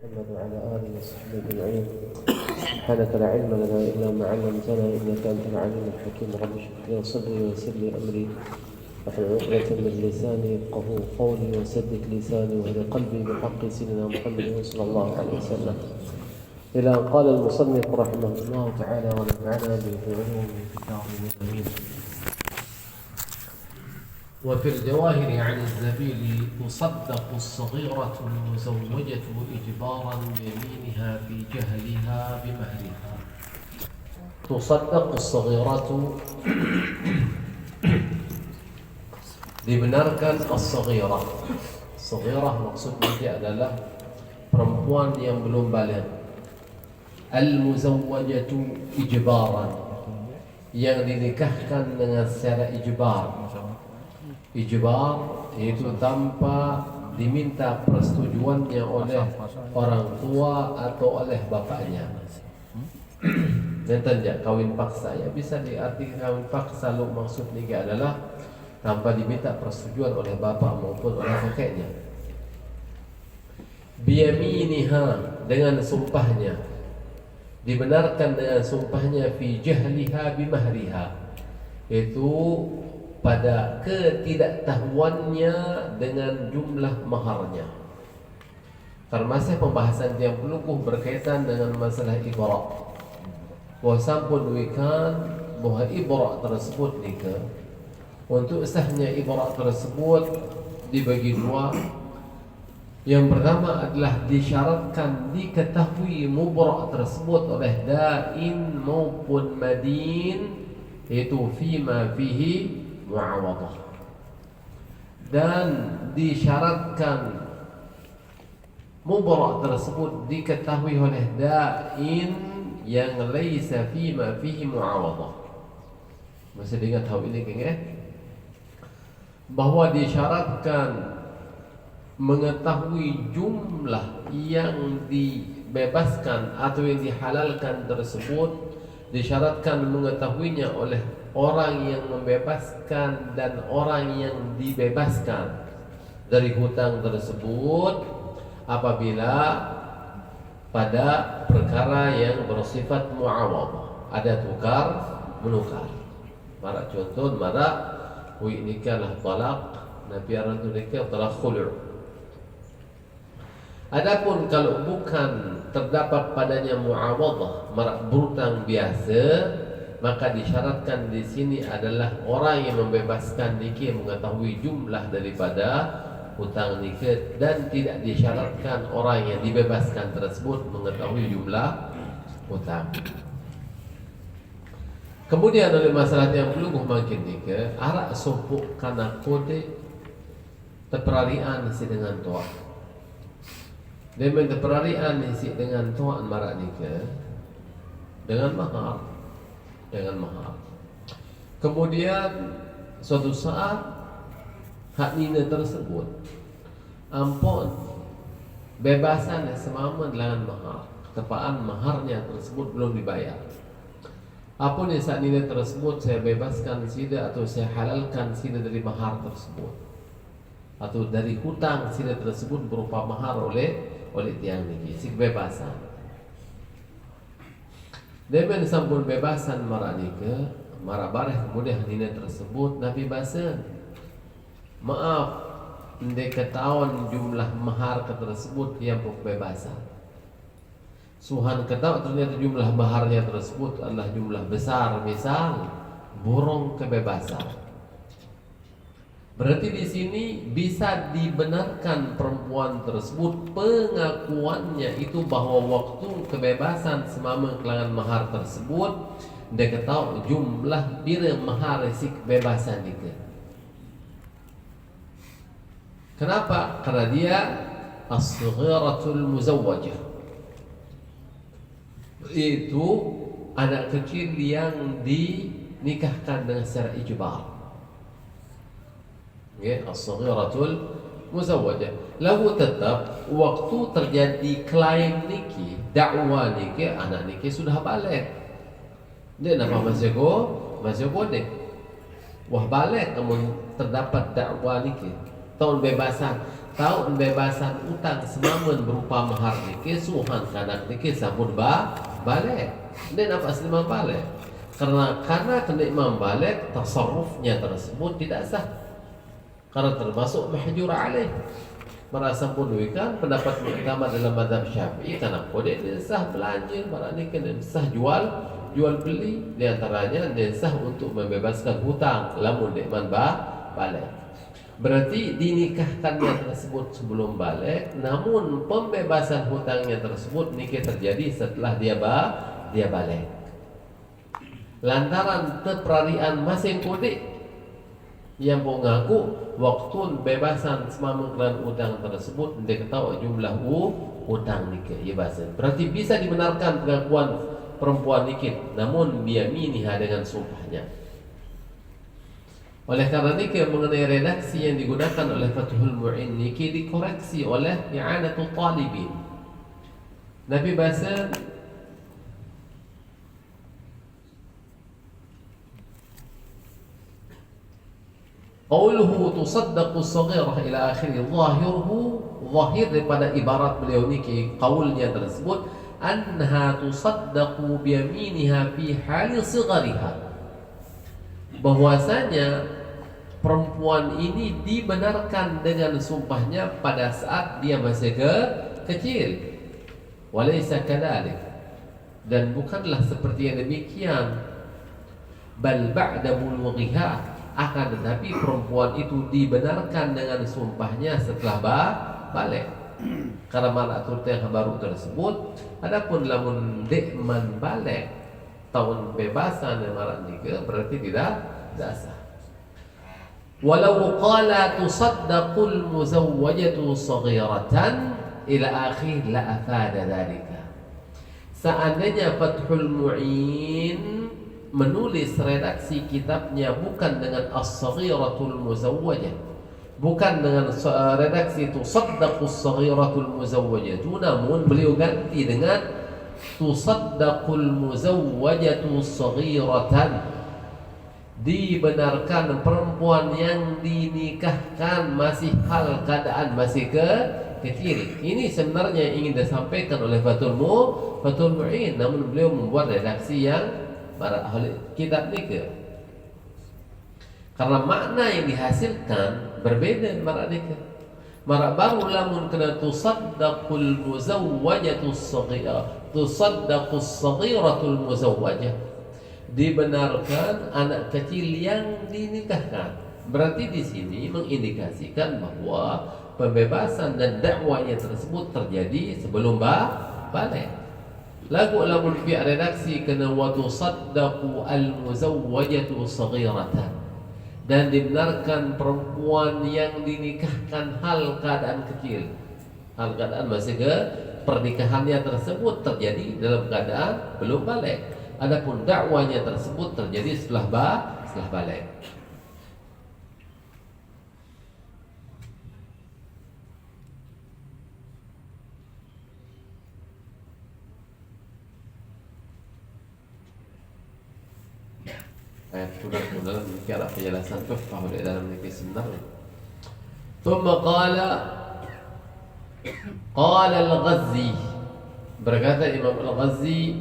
محمد وعلى آله وصحبه أجمعين. سبحانك لا علم لنا إلا ما علمتنا إنك أنت العليم الحكيم. رب اشرح لي صدري ويسر لي أمري واحلل عقدة من لساني يفقهوا قولي وسدد لساني واهد قلبي بحق سيدنا محمد صلى الله عليه وسلم. إلى أن قال المصنف رحمه الله تعالى ونفعنا بعلوم كتابه آمين. وفي الجواهر عن الزبيل تصدق الصغيرة المزوجة إجبارا بيمينها في جهلها بمهرها. تصدق الصغيرة dibenarkan as-saghirah. Saghirah maksudnya dia adalah perempuan yang belum baligh. Al-muzawwajatu ijbaran, yang dinikahkan dengan secara ijbar. Ijbar yaitu tanpa diminta persetujuannya oleh orang tua atau oleh bapaknya. Nanti kawin paksa, ya bisa diartikan kawin paksa. Lu maksud nikah adalah tanpa diminta persetujuan oleh bapak maupun oleh kakeknya. Biyaminiha, dengan sumpahnya, dibenarkan dengan sumpahnya. Fi jahliha bimahriha, itu pada ketidaktahuannya dengan jumlah maharnya. Termasuk pembahasan yang pelukuh berkaitan dengan masalah ibra'. Wasampun wikan bahwa ibra' tersebut nikah. Untuk sahnya ibra' tersebut dibagi dua. Yang pertama adalah disyaratkan diketahui mubra' tersebut oleh da'in maupun madin, yaitu fima fihi mu'awadah, dan disyaratkan mubra' tersebut diketahui oleh da'in yang laisa fima fihi mu'awadah. Masih ingat hal ini kan ya? Bahwa disyaratkan mengetahui jumlah yang dibebaskan atau yang dihalalkan tersebut, disyaratkan mengetahuinya oleh orang yang membebaskan dan orang yang dibebaskan dari hutang tersebut apabila pada perkara yang bersifat mu'awadah, ada tukar menukar. Mara contoh, mara wi nikahlah talak, nabi aratu nikah talak khulu'. Adapun kalau bukan terdapat padanya mu'awadah, mara berhutang biasa, maka disyaratkan di sini adalah orang yang membebaskan nikah mengetahui jumlah daripada hutang nikah, dan tidak disyaratkan orang yang dibebaskan tersebut mengetahui jumlah hutang. Kemudian oleh masalah yang peluguh makin nikah, arak sopuk kana kode terperarian isi dengan toa. Demi terperarian isi dengan toa marak nikah dengan mahar. Kemudian suatu saat hak nina tersebut ampun bebasan semama dengan mahar, ketepaan maharnya tersebut belum dibayar. Apun yang saat nina tersebut saya bebaskan sida atau saya halalkan sida dari mahar tersebut, atau dari hutang sida tersebut berupa mahar oleh tiang niki, si kebebasan. Dengan sampun bebasan mara nikah, mara bareh kemudian nina tersebut Nabi bahasan, maaf, ndek ketahuan jumlah mahar tersebut yang bebasan. Suhan ketahuan ternyata jumlah maharnya tersebut adalah jumlah besar, misal burung kebebasan. Berarti di sini bisa dibenarkan perempuan tersebut pengakuannya itu bahwa waktu kebebasan semama kelangan mahar tersebut dia ketahui jumlah bila mahar si kebebasan itu. Kenapa? Karena dia as-saghiratul muzawwajah, itu anak kecil yang dinikahkan dengan secara ijbar. As-saghiratul muzawwajah, lalu tetap waktu terjadi klaim niki, dakwa niki, anak niki sudah balik. Dia nama masih deh. Wah balik, namun terdapat dakwa niki, tahun bebasan. tahu bebasan utang semamun berupa mahar niki suhan kanak niki sabun balik. Ini apa imam balik? Karena kena imam balik tasarrufnya tersebut tidak sah. Karena termasuk mahjur alaih. Merasa menuikan pendapat utama dalam mazhab Syafi'i karena kode dia sah belanja, malah ini kena sah jual beli, di antaranya dia sah untuk membebaskan hutang lamun dekman balik. Berarti dinikahkannya tersebut sebelum balik, namun pembebasan hutangnya tersebut nikah terjadi setelah dia balik. Lantaran teprarian masing kode yang mengaku waktu bebasan semamun kelan utang tersebut dia ketahui jumlah utang nikah ya bahasa. Berarti bisa dibenarkan pengakuan perempuan nikah, namun biyaminiha dengan sumpahnya. Oleh karena nikah mengenai redaksi yang digunakan oleh Fathul Mu'in nikah dikoreksi oleh I'anatul Talibin. Nabi bahasa qauluhu tusaddaqu as-saghirah ila akhirih zahir daripada ibarat beliau niki qaulnya tersebut annaha tusaddaqu biyaminiha fi hali sighariha, bahwasanya perempuan ini dibenarkan dengan sumpahnya pada saat dia masih kecil. Walaysa kadzalik, dan bukanlah seperti yang demikian, bal ba'da bulughiha, akan tetapi perempuan itu dibenarkan dengan sumpahnya setelah balik. Karena mana turut yang baru tersebut, adapun lamun dekman balik tahun bebasan yang marah juga berarti tidak sah. Walau qala tusaddaqul muzawwajatu saghiratan ila akhir la afada dzalika. Seandainya Fathul Mu'in menulis redaksi kitabnya bukan dengan as-saghiratul muzawwajah, bukan dengan redaksi tusaddaqus saghiratul muzawwajah, namun beliau ganti dengan tusaddaqul muzawwajatu saghiratan, dibenarkan perempuan yang dinikahkan masih hal keadaan masih kecil. Ini sebenarnya ingin disampaikan oleh Fathul Mu'in, namun beliau membuat redaksi yang para ahli kitab nikah, karena makna yang dihasilkan berbeda para nikah. Mara baru lamun kena tusaddaqul muzawwajatus saghirah, tusaddaqus saghiratul muzawwajah, dibenarkan anak kecil yang dinikahkan. Berarti di sini mengindikasikan bahwa pembebasan dan dakwanya tersebut terjadi sebelum balik. Lagu lamun fi redaksi kena wa tusaddaqu al-muzawwajatu saghiratan, dan dibenarkan perempuan yang dinikahkan hal keadaan kecil, hal keadaan masih pernikahannya tersebut terjadi dalam keadaan belum balik. Adapun dakwanya tersebut terjadi setelah balik. Ayat sudah dalam kira penjelasan tuhfah oleh dalam nipis sebenarnya. Thumma qala al-Ghazzi, berkata Imam al-Ghazzi,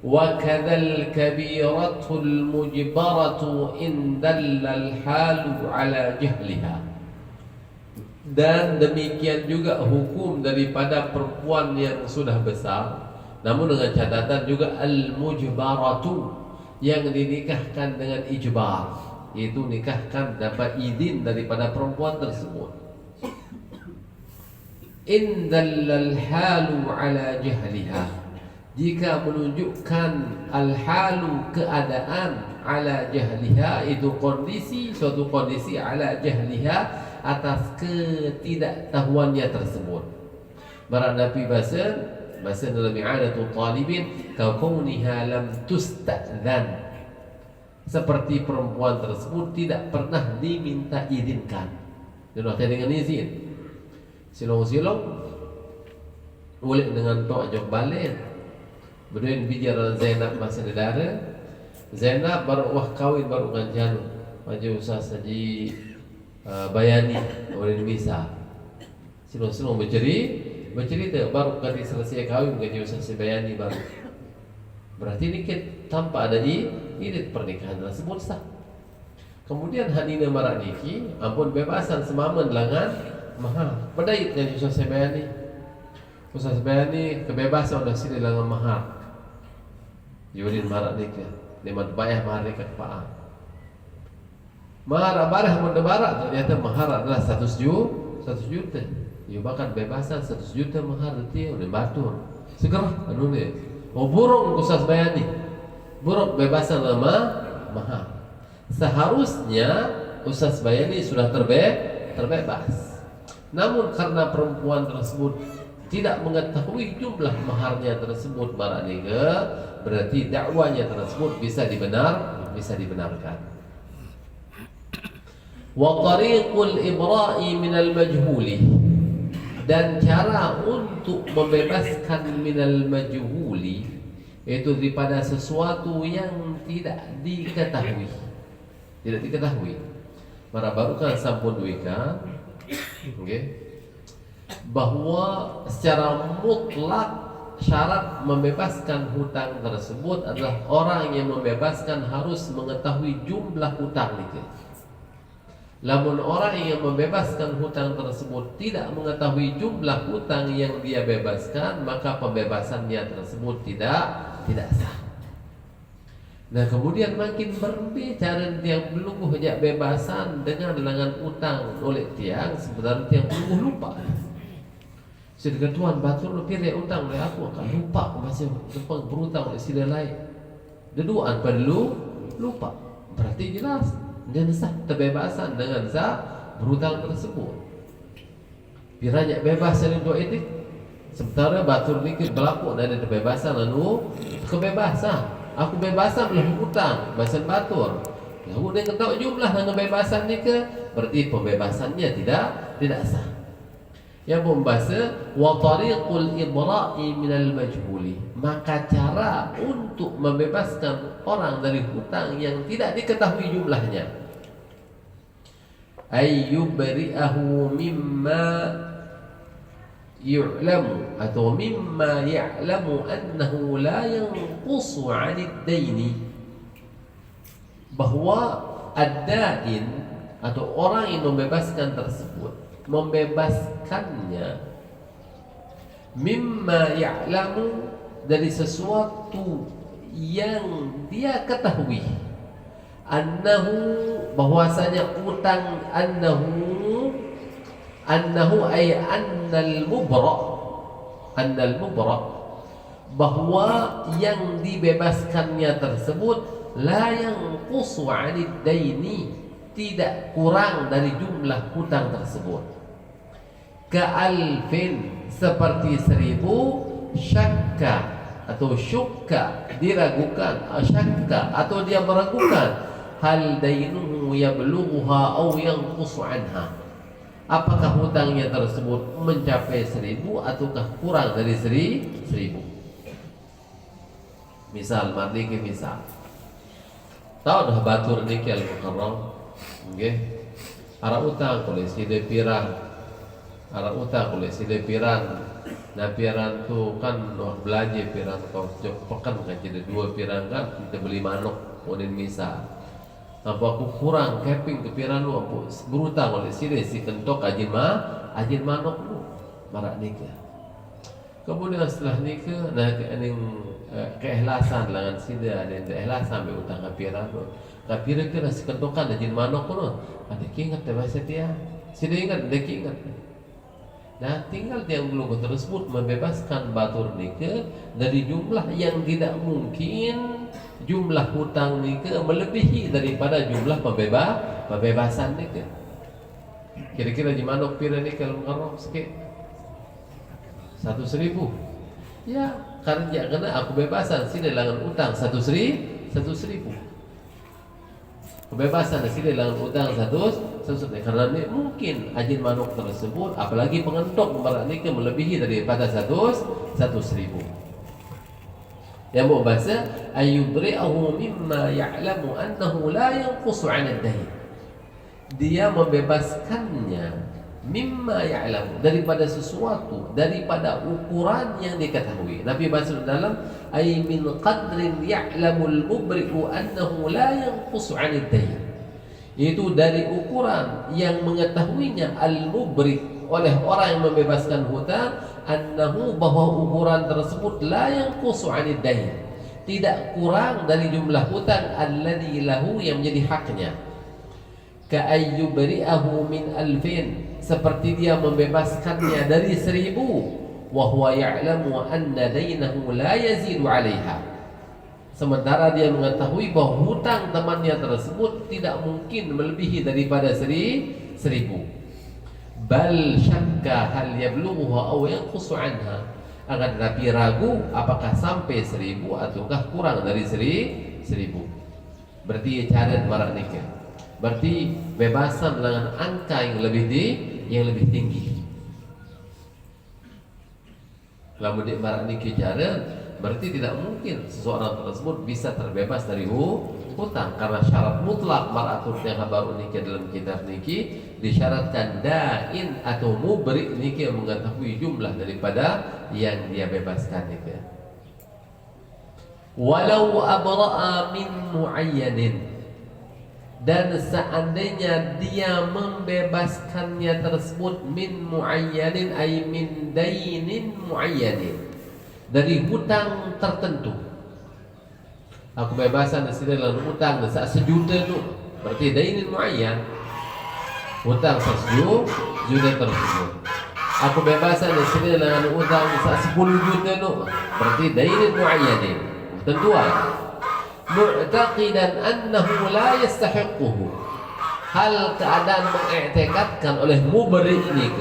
wa kadzal kabiratul mujbaratu in dalla al-halu ala jahliha, dan demikian juga hukum daripada perempuan yang sudah besar, namun dengan catatan juga al-mujbaratu, yang dinikahkan dengan ijbar, yaitu nikahkan dapat izin daripada perempuan tersebut. In dallal halu ala jahliha, jika menunjukkan al-halu keadaan, ala jahliha itu kondisi, suatu kondisi ala jahliha atas ketidaktahuannya tersebut. Berarti bahasa dalam i'anatul talibin kauniha lam tusta'dzan, seperti perempuan tersebut tidak pernah diminta izinkan. Dan waktu dengan izin silong-silong boleh dengan tok jok balik beduin bicara Zainab masa nedara. Zainab baru kawin baru kancan maju usah saji bayani oleh bisa Senang-senang bercerita baru kali selesai kahwin gaji Ustaz Bayani baru. Berarti ini tanpa ada irit pernikahan tersebut sah. Kemudian hanina marak niki ampun bebasan semamen langan mahar. Pedait gaji Ustaz Bayani. Ustaz Bayani kebebasan udah sini langan mahar. Yurin marak niki. Limat bayah mahar nikah kepaan. Mahar abarah mun barak ternyata mahar adalah 100 juta. Ya bahkan bebasan 100 juta mahar itu udah batur. Segera anu ni. Oh burung Ustaz Bayani. Burung bebasan nama mahar. Seharusnya Ustaz Bayani sudah terbebas. Namun karena perempuan tersebut tidak mengetahui jumlah maharnya tersebut berarti dakwanya tersebut bisa dibenarkan. Wa tariqul ibra'i minal majhuli, dan cara untuk membebaskan minal majhuli itu daripada sesuatu yang tidak diketahui. Mara baru kan sampun duikan, bahwa secara mutlak syarat membebaskan hutang tersebut adalah orang yang membebaskan harus mengetahui jumlah hutang itu. Namun orang yang membebaskan hutang tersebut tidak mengetahui jumlah hutang yang dia bebaskan, maka pembebasannya tersebut tidak sah. Nah kemudian makin berbicara tiang belungguh hejak bebasan dengan lengan utang oleh tiang, sebenarnya tiang belungguh lupa. Sedangkan Tuhan batur lu pilih utang oleh aku akan lupa masih depan berutang oleh sila lain. Deduan pada lu lupa. Berarti jelas dan sah terbebasan dengan sah berhutang tersebut. Piranya bebas dari dua etik. Sementara batur dikit berlaku ada kebebasan anu kebebasan. Aku bebasan belum hutang bahasan batur. Lalu dia tahu jumlah dengan kebebasan ni ke? Berarti pembebasannya tidak sah. Yang membahasa wa tariqul ibra'i minal majhuli, maka cara untuk membebaskan orang dari hutang yang tidak diketahui jumlahnya, ayyubri'ahu mimma yu'lamu atau mimma ya'lamu annahu la yanqusu 'anid daini, bahwa ad-dain atau orang yang membebaskan tersebut membebaskannya mimma ya'lamu dari sesuatu yang dia ketahui, annahu bahwasanya utang, annahu ay annal mubra bahwa yang dibebaskannya tersebut la yanqusu 'anid daini, tidak kurang dari jumlah hutang tersebut. Ka'alfin seperti 1000, syakka atau syukka diragukan, syakka atau dia meragukan, hal dainuhu yablughuha aw yanqusu anha, apakah hutangnya tersebut mencapai 1000 ataukah kurang dari 1000. Misal mardiki misal tahu dah batur nikel mukarram nggih, ara utang oleh sida pirang, ara utang oleh sida pirang. Nah pirang tu kan belanja pirang kau pekan kan jadi 2 pirang kan kita beli manok ponin misal. Apa aku kurang keping ke pirang lu aku berutang oleh sida si kentok ajin manok lu marak nikah. Kemudian setelah nikah nah kening keikhlasan langan sida dan keikhlasan be utang ke pirang lu. Tapi kira-kira si kentokan ajin manok lu ada ingat bahasa dia. Sida ingat dia ingat. Nah tinggal yang belum tersebut membebaskan batur nikah dari jumlah yang tidak mungkin jumlah hutang nikah melebihi daripada jumlah pembebasan nikah. Kira-kira di manok pira nikah kalau sikit 100.000. Ya karena aku bebasan sini langan utang 100.000. Kebebasan di sini dalam utang 100 karena ini mungkin ajin manuk tersebut apalagi pengentok membarak nikah melebihi daripada 100.000. Yang mau bahasa ayyubri'ahu mimma ya'lamu annahu la yanqusu 'anid dain, dia membebaskannya mimma ya'lamu, daripada sesuatu, daripada ukuran yang diketahui. Nabi maksud dalam ay min qadrin ya'lamul mubri'u annahu la yanqusu 'anid dayn, itu dari ukuran yang mengetahuinya al-mubri' oleh orang yang membebaskan hutang, annahu, bahwa ukuran tersebut la yanqusu 'anid dayn, tidak kurang dari jumlah hutang alladzi lahu, yang menjadi haknya. Ka ayyubri'ahu min alfin, seperti dia membebaskannya dari 1000, wa huwa ya'lamu anna dainahu la yazidu 'alaiha, sementara dia mengetahui bahwa hutang temannya tersebut tidak mungkin melebihi daripada 1000. Bal syakka hal yablughuha aw yanqusu 'anha, akan tetapi ragu apakah sampai 1000 ataukah kurang dari 1000. Berarti cara marak nikah, berarti bebasan dengan angka yang lebih tinggi. Kalau mudik marak nikah cara, berarti tidak mungkin seseorang tersebut bisa terbebas dari hutang, karena syarat mutlak maratul yang baru nikah dalam kitab nikah disyaratkan dain atau mubri nikah mengetahui jumlah daripada yang dia bebaskan nikah. Walau abra'a min muayyanin, dan seandainya dia membebaskannya tersebut min muayyanin ay min dainin muayyanin, dari hutang tertentu. Aku bebasan di sini dalam hutang sejuta tu, berarti dainin muayyan, hutang 1 juta tersebut. Aku bebasan di sini dengan hutang 10 juta tu, berarti dainin muayyanin, tentuan. Mu'taqidan annahu la yastahiquhu, hal keadaan mengiktikadkan oleh mubri ini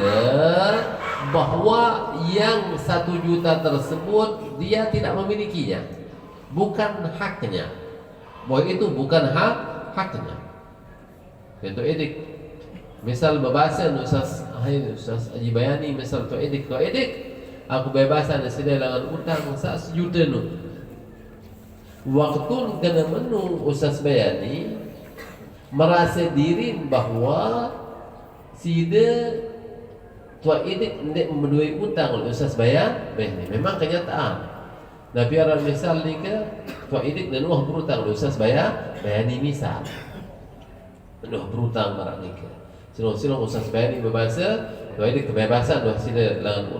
bahwa yang 1 juta tersebut dia tidak memilikinya, bukan haknya, bahwa itu bukan haknya. Contoh edik, misal bebasan Ustaz Haji Bayani, misal tu edik, aku bebasan di sini dengan utang 1 juta nu. Waktu kena menu Ustaz Bayani merasa diri bahwa sida tua edik hendak memenuhi utang oleh Ustaz Bayani, memang kenyataan. Tapi orang misal ni ke tua edik dan wah berutang oleh Ustaz Bayani misal penuh berutang marah ni ke silong Ustaz Bayani berbahasa tua edik kebebasan dah sila dengan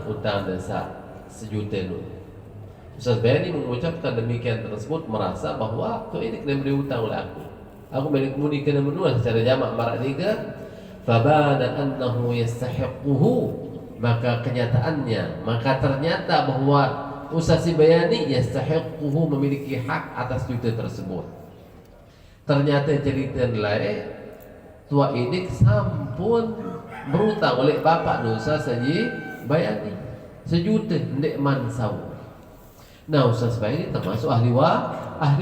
utang dan 1 juta tu. Ustaz Bayani mengucapkan demikian tersebut merasa bahwa tua edik kena beri hutang oleh aku balik kemudian kena menulis secara jamak marah ni ke fabana annahu yastahiquhu, maka ternyata bahwa Ustaz Bayani yastahiquhu, memiliki hak atas juta tersebut. Ternyata cerita lain tua edik sampun berutang oleh bapak Ustaz Haji Bayani 1 juta ndek mansau. Nah, Ustaz Bayani termasuk ahli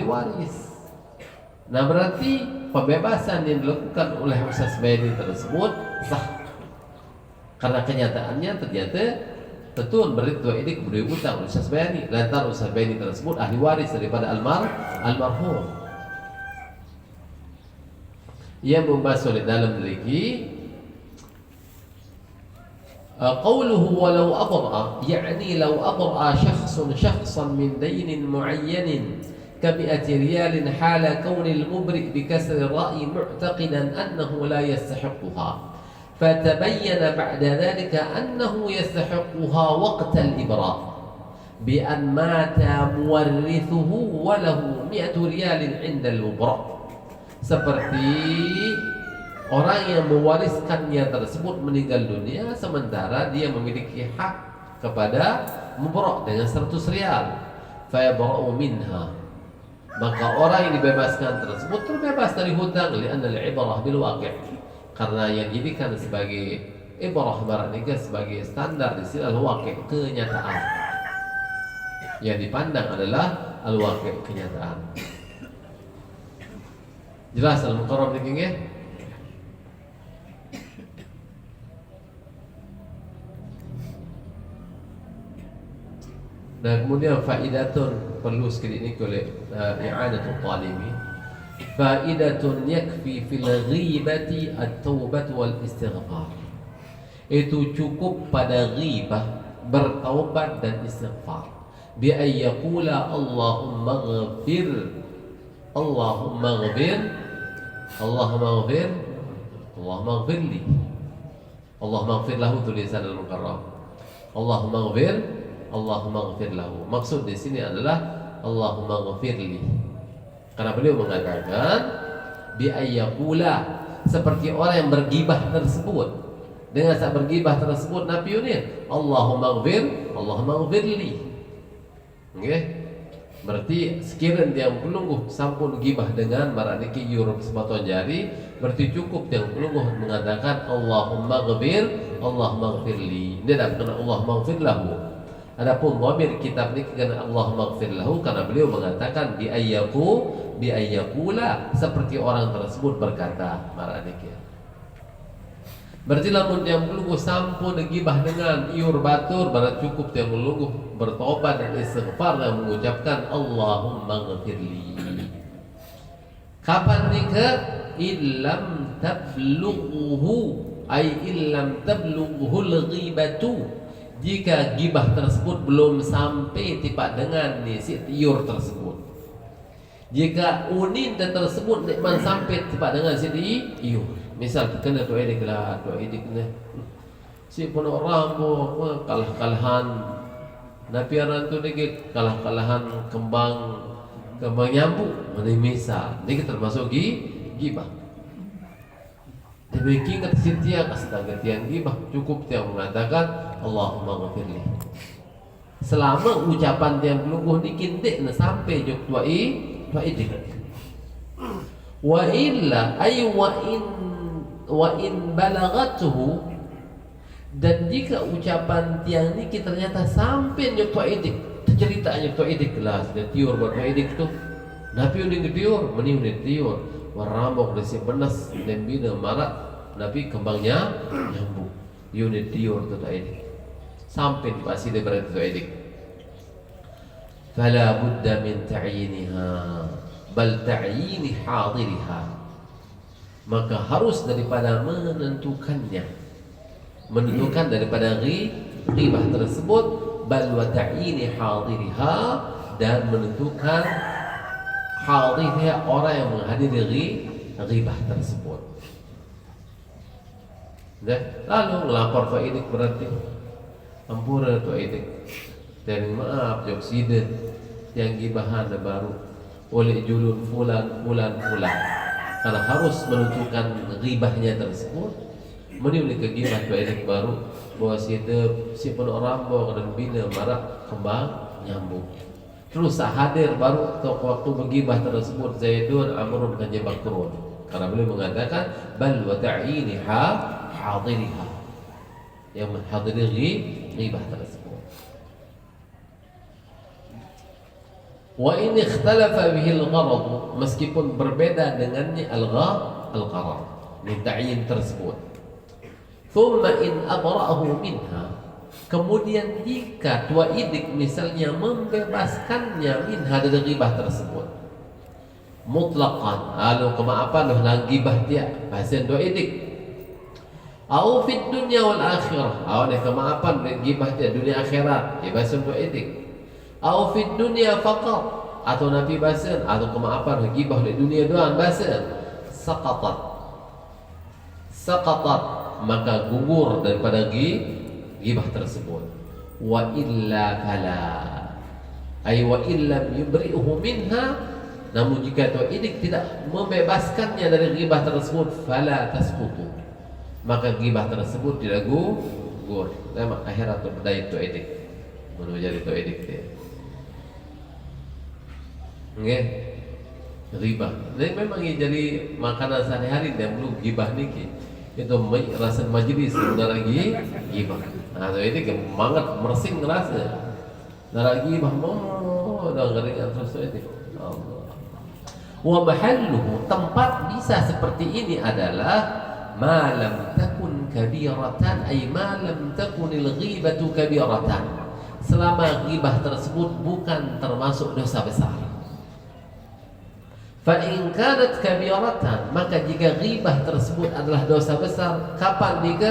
waris. Nah, berarti pembebasan yang dilakukan oleh Ustaz Bayani tersebut sah, karena kenyataannya ternyata betul berarti tua edik beri utang oleh Ustaz Bayani, lantaran Ustaz Bayani tersebut ahli waris daripada almarhum. Ia membahas oleh dalam lagi qawluhu walau abra'a, yakni law abra'a shakhsan min dainin muayyanin كمئة ريال حال كون المبرئ بكسر الرأي معتقدا أنه لا يستحقها، فتبين بعد ذلك أنه يستحقها وقت الإبراء بأن مات مورثه وله 100 ريال عند المبرأ. Seperti orang yang mewariskannya tersebut meninggal dunia sementara dia memiliki hak kepada mubra' dengan 100 rial, fayabra'u minha, maka orang yang dibebaskan tersebut terbebas dari hutang, li'anna al-ibrah bil waqi', karena yang dijadikan sebagai ibrah baraknika sebagai standar di sini al-waqi', kenyataan. Yang dipandang adalah al-waqi', kenyataan. Jelas al-muqarrab ni ya? Dan kemudian faidatun perlu sekali ini oleh i'adatul talibi. Faidatun yakfi fil ghibati at-taubah wal istighfar. itu cukup pada ghibah, bertaubat dan istighfar. Bi ayyaqula Allahumma ghafir, Allahumma ghafir, Allahumma ghafir, Allahumma ghafirli, Allahumma ghafir lahu, tulisan al-mukarram. Allahumma ghafir, Allahumma ghafir lahu. Maksud di sini adalah Allahumma ghafirli. Karena beliau mengatakan bi ayyaqula, seperti orang yang bergibah tersebut. Dengan saat bergibah tersebut Nabi Yunus, Allahumma ghafir, Allahumma ghafirli. Okay? Berarti sekiranya dia pelungguh sampun gibah dengan maraniki yurub sebaton jari, berarti cukup yang pelungguh mengatakan Allahumma ghafir, Allahumma ghafirli. Dia tidak kena Allahumma ghafir lahu. Adapun dhamir kitab ini kena Allahumma ghafir lahu karena beliau mengatakan bi ayyaqula, seperti orang tersebut berkata maraniki. Berarti lamun yang melungguh sampun gibah dengan iur batur, berarti cukup yang melungguh bertobat dan istighfar dan mengucapkan Allahumma ghafirli. Kapan nikah? Illam tablughu, ay illam tablughu al-ghibatu. Jika gibah tersebut belum sampai tiba dengan si iur tersebut. Jika unin tersebut nikmat sampai tiba dengan si iur. Misal kena tu edik lah, tu edik ni. Si pun orang bo kalah-kalahan. Nabi aran tu ni kalah-kalahan kembang nyambu. Mana misal, ni termasuk gibah. Tapi kata sintia kasih tiang gibah, cukup tiang mengatakan Allahumma ghafirli. Selama ucapan tiang pelungguh ni kintik na sampai jok tua edik. Wa illa ay wa in balagatuhu, dan jika ucapan tiang ni ternyata sampai nyok tua edik, cerita nyok tua edik kelas dia tiur buat tua edik tu. Nabi udah tiur, meni udah tiur, warambok desi benas dan bina marak, Nabi kembangnya nyambung. Unit tiur tu tua edik. Sampai masih dia berada tua edik. Fala budda min ta'yiniha, bal ta'yini hadiriha. Maka harus daripada menentukannya, menentukan daripada ghibah tersebut, bal wa ta'yini hadiriha, dan menentukan hadirnya orang yang menghadiri ghibah tersebut. Lalu ngelapor faidik berarti ampura tu aidik, dan maaf jok sida yang gibahan baru oleh julun fulan. Karena harus menentukan ghibahnya tersebut, meniulik ke ghibah tu aidik baru bahwa si pun orang bawa dan bina marak kembang nyambung. Terus hadir baru waktu bergibah tersebut Zaidun, Amrun dan Bakrun. Karena beliau mengatakan bal wa ta'yiniha hadiriha, yang menghadiri ghibah tersebut. Wa in ikhtalafa bihi al-gharad, meskipun berbeda dengannya al-gharad min ta'yin tersebut. Thumma in abra'ahu minha, kemudian jika tua idik misalnya membebaskannya minha dari ghibah tersebut mutlaqan, lalu kemaafan lah ghibah dia pasien tua idik, au fid dunya wal akhirah, au ada kemaafan ghibah dia dunia akhirat, ya pasien tua idik, au fid dunya faqat, atau nabi pasien atau kemaafan ghibah di dunia doang pasien, saqatat, maka gugur daripada ghibah tersebut. Wa illa fala, ay wa illam yubri'uhu minha, namun jika tua idik tidak membebaskannya dari ghibah tersebut, fala tasqutu, maka ghibah tersebut tidak gugur. Nama akhirat berdaya tua idik, menuju jadi tua idik dia. Nggih, ghibah. Ini memang jadi makanan sehari-hari dan belum ghibah niki. Itu rasa majlis udah lagi ghibah. Nah, itu semangat mersing ngerasa. Dah lagi ghibah udah ngeringan terus itu. Allah. Wa mahalluhu, tempat bisa seperti ini adalah ma lam takun kabiratan, ay ma lam takunil ghibatu kabiratan. Selama ghibah tersebut bukan termasuk dosa besar. Fa in kanat kabiratan, maka jika ghibah tersebut adalah dosa besar, kapan jika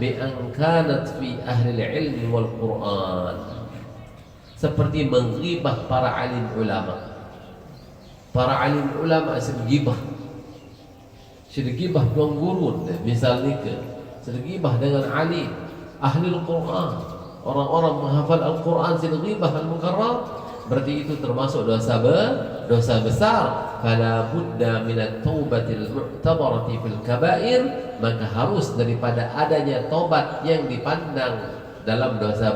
bi an kanat fi ahli ilmi wal Quran, seperti menggibah para alim ulama. Para alim ulama segibah tuan gurun, misalnya segibah dengan alim ahli Al-Quran, orang-orang menghafal Al-Quran, segibah al-mukarrar, berarti itu termasuk dosa besar. Fala budda minat taubatil mu'tabarati fil kabair, maka harus daripada adanya taubat yang dipandang dalam dosa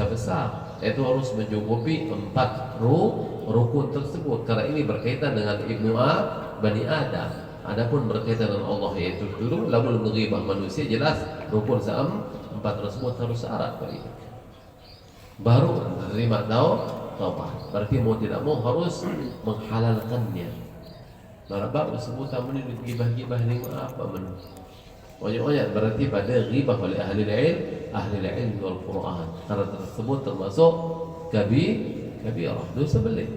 besar, itu harus mencukupi 4 rukun tersebut, karena ini berkaitan dengan Bani Adam. Adapun berkaitan dengan Allah, yaitu dulu labul menghibah manusia, jelas rukun 4 tersebut harus syarat bagi baru menerima taubat. Berarti mau tidak mau harus menghalalkannya. Baru sebutan ini gibah-gibah ini apa men? Banyak berarti pada ghibah oleh ahli ilm wal Quran, karena tersebut termasuk kabirah, dosa belik.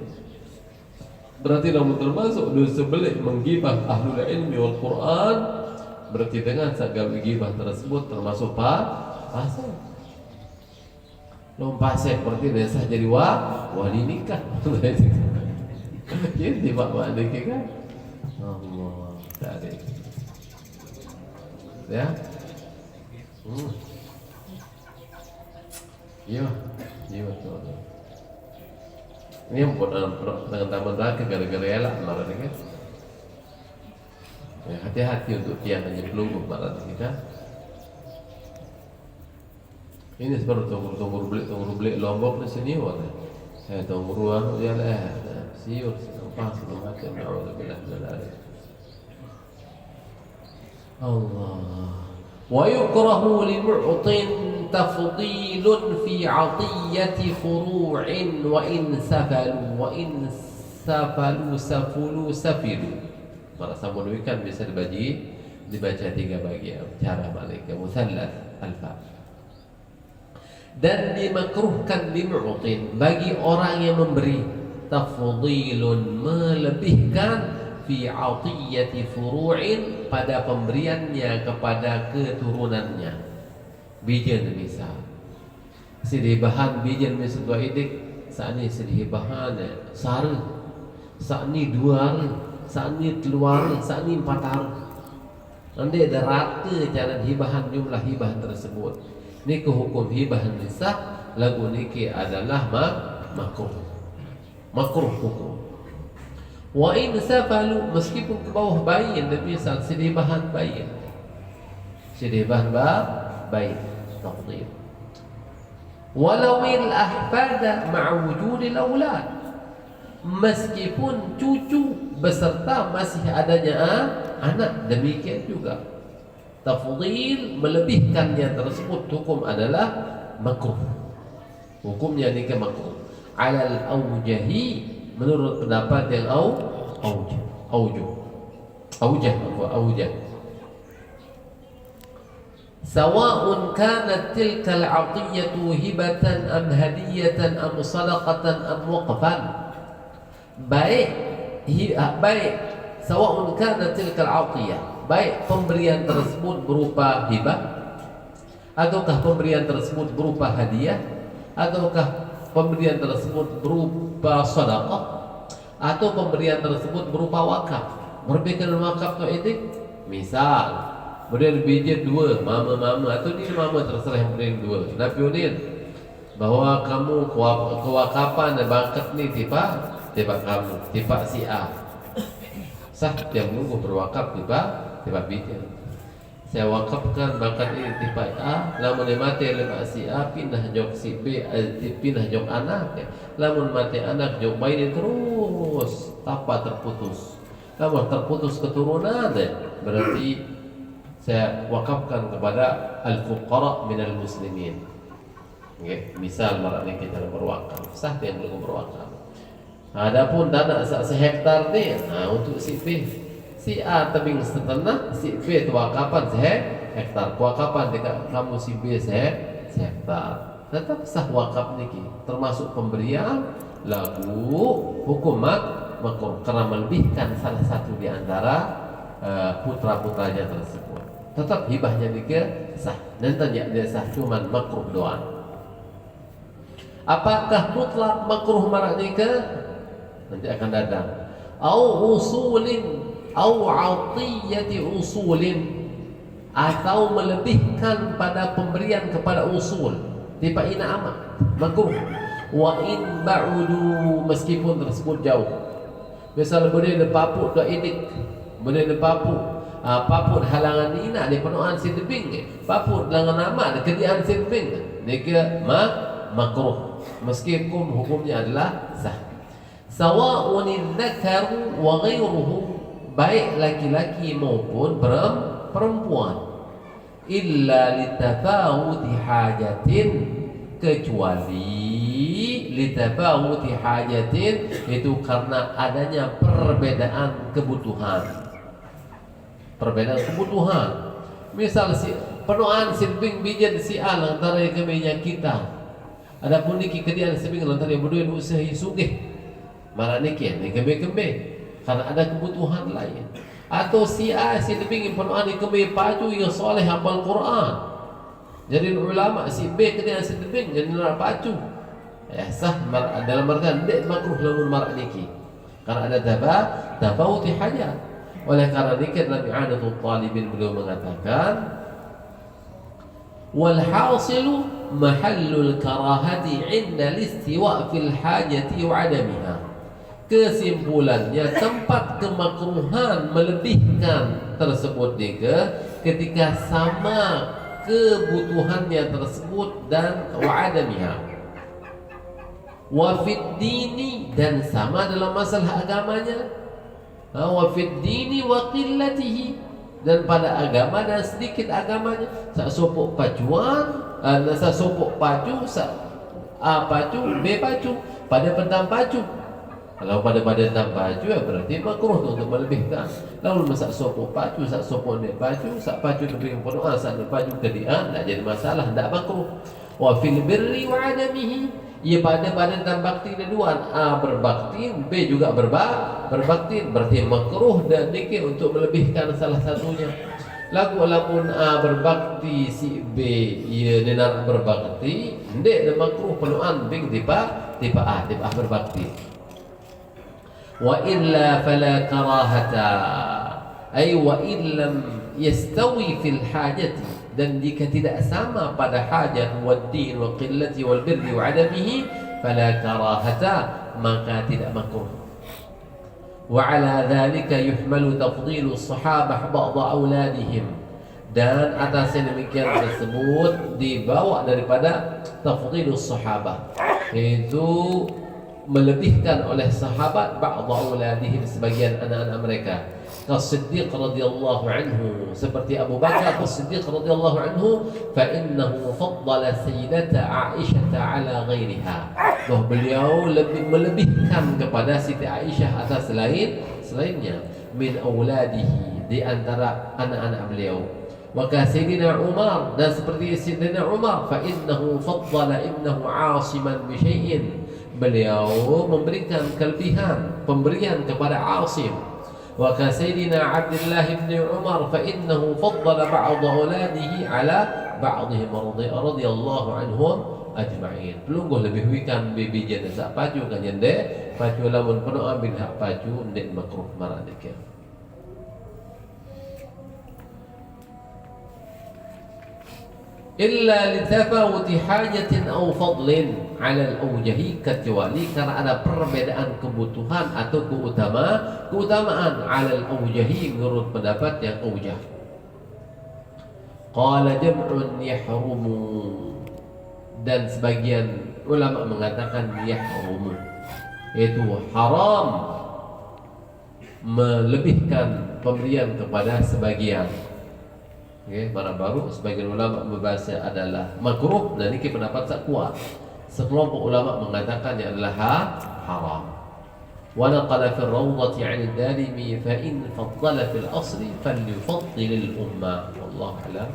Berarti namun termasuk dosa belik menggibah ahli ilm wal Quran, berarti dengan segala ghibah tersebut termasuk pasal. Pasal berarti desa jadi wali nikah. Jadi pak nikah kan? Allah tarik. Ya, iya betul. Ini yang buat dengan taman terakhir gara-gara elak marah ni kan. Ya, hati-hati untuk tiang hanya pelungguh marah kita. Ini seperti tunggu beli Lombok di sini wala. Tunggu ruang dia lah. Siur pas macam Allah bilang. Allah. Wa yukrahu li mu'tin tafdilun fi 'atiyati furu'in wa in safalu safilu. Para samuduikan bisa dibaca 3 bagian cara malaikat musallath alfa. Dan dimakruhkan li mu'tin, bagi orang yang memberi, tafdilun melebihkan fi 'atiyati furu'in, pada pemberiannya kepada keturunannya. Bijan misal sidibahan bijan misal dua idik, saat ini sidibahan sar, saat ini 2 hari, saat ini 3 hari, saat ini 4 hari. Nanti ada rata cara hibahan jumlah hibah tersebut. Ini hukum hibah nisah lagu niki adalah makruh hukum. Wa in safalu, meskipun ke bawah bayi, misal sidibahan bayi, taqdir. Walawil ahfada ma'a wujudil aulad, meskipun cucu beserta masih adanya anak, demikian juga tafdhil, melebihkannya tersebut hukum adalah makruh. Hukumnya nikah makruh alal aujahi, menurut pendapat yang aujah. Sawa'un kanat tilka al-'atiyatu hibatan am hadiyatan am sadaqatan am waqfan. Baik sawa'un kanat tilka al-'atiyah, baik pemberian tersebut berupa hibah, ataukah pemberian tersebut berupa hadiah, ataukah pemberian tersebut berupa sedekah, atau pemberian tersebut berupa wakaf. Berbeda dengan wakaf tu etik, misal berian biji 2 mama atau dia mama, terserah yang berian 2. Nabi Udin bahwa kamu kewakapan dan bakat ni tiba kamu, tiba si A. Sah dia menunggu berwakaf tiba biji. Saya wakafkan bakat ini tiba A, lamun mati oleh si A, pindah jok si B, pindah jok anak ya. Lamun mati anak jok bayi terus tanpa terputus. Lamun terputus keturunan berarti saya wakafkan kepada al-fuqara minal muslimin. Okay. Misal marahnya kita berwakaf, sah dia belum berwakaf. Adapun dana sehektar ni, untuk si B, si A tebing setengah, si B tu wakapan sehektar. Wakapan dekat kamu si B sehektar. Tetap sah wakaf niki, termasuk pemberian lagu hukum makruh karena melebihkan salah satu di antara putra-putranya tersebut. Tetap hibahnya niki sah. Nanti dia sah, cuman makruh doang. Apakah mutlak makruh marak nikah? Nanti akan datang. Au usulin, au atiyati usulin, atau melebihkan pada pemberian kepada usul. Tiba ina amat makruh. Wa in ba'udu, meskipun tersebut jauh. Misal boleh de paput dak idik, boleh de paput. Paput halangan ina di penuhan si tebing. Paput halangan nama di kedian si tebing. Nika makruh. Meskipun hukumnya adalah sah. Sawa'un dzakaru wa ghairuhu, baik laki-laki maupun perempuan. Illa litafawuti hajatin, kecuali litafawuti hajatin, itu karena adanya perbedaan kebutuhan. Perbedaan kebutuhan. Misal si penuhan silbing bijan si A antara kemeja kita. Adapun niki kedian silbing antara berdua usaha sugih. Malah niki ni kembe-kembe karena ada kebutuhan lain. Atau si A silbing penuhan kembe paju yang soleh hafal Quran. Jadi ulama si B kedian silbing jadi nak paju. Ya sah dalam artian tidak makruh lamun marak niki. Karena ada tabawuti hajat. Oleh karena dikir Nabi Adatul Talibin beliau mengatakan, wal hasilu mahallul karahati inda listiwa fil hajati wa adamiha. Kesimpulannya, tempat kemakruhan melebihkan tersebut ketika sama kebutuhannya tersebut dan wa adamiha. Wa fid dini, dan sama dalam masalah agamanya. Wa fid dini wa qillatihi, dan pada agama dan sedikit agamanya. Sak sopok pacuan, sak sopok pacu, sak A pacu, B pacu, pada pentam pacu. Kalau pada pentam pacu ya berarti makruh untuk melebihkan. Lalu masak sopok pacu, sak sopok D pacu, sak pacu lebih penuh, sak pacu kedian, tak jadi masalah, tak makruh. Wa fil birri wa adamihi, ia pada tentang bakti dua, A berbakti, B juga berbakti, berarti makruh dan dikir untuk melebihkan salah satunya. Lagu walaupun A berbakti, si B ia nenar berbakti, ndek makruh penuhan bing tiba A berbakti. Wa illa fala karahata, ay wa illam yastawi fil hajati, dan jika tidak sama pada hajat wad din wa qillati wal birri wa adamihi fala karahata, maka tidak makruh. Wa ala dhalika yuhmalu tafdilu sahabah ba'da auladihim, dan atas yang demikian tersebut dibawa daripada tafdilu sahabah, itu melebihkan oleh sahabat ba'da auladihim, sebagian anak-anak mereka. As-Siddiq radhiyallahu anhu, seperti Abu Bakar As-Siddiq radhiyallahu anhu, fa innahu faddala sayyidata Aisyah ala ghairiha, bahwa beliau lebih melebihkan kepada Siti Aisyah atas selainnya, min auladihi, di antara anak-anak beliau. Wa ka Sayyidina Umar, dan seperti Sayyidina Umar, fa innahu faddala ibnahu Asiman bi syai'in, beliau memberikan kelebihan pemberian kepada Asim. Wa ka Sayyidina Abdullah bin Umar, fa innahu faddala ba'd auladihi ala ba'dihim radhiyallahu anhum ajma'in. Pelungguh lebih wikan bibi jana sak paju kan jende paju lamun penuh ambil hak paju ndek makruh marah dikir. Illa litafawuti hajatin aw fadlin ala al-awjahi, kecuali karena ada perbedaan kebutuhan atau keutamaan ala al-awjahi, menurut pendapat yang awjah. Qala jam'un yahrumu, dan sebagian ulama mengatakan yahrumu, itu haram melebihkan pemberian kepada sebagian. Mana baru sebagian ulama membahasnya adalah makruh, dan ini pendapat tak kuat. Sekelompok ulama mengatakannya adalah haram. Wa naqala fi ar-rawdati 'an ad-darimi fa in faddala fil asli falyufaddil al-umma, wallahu a'lam.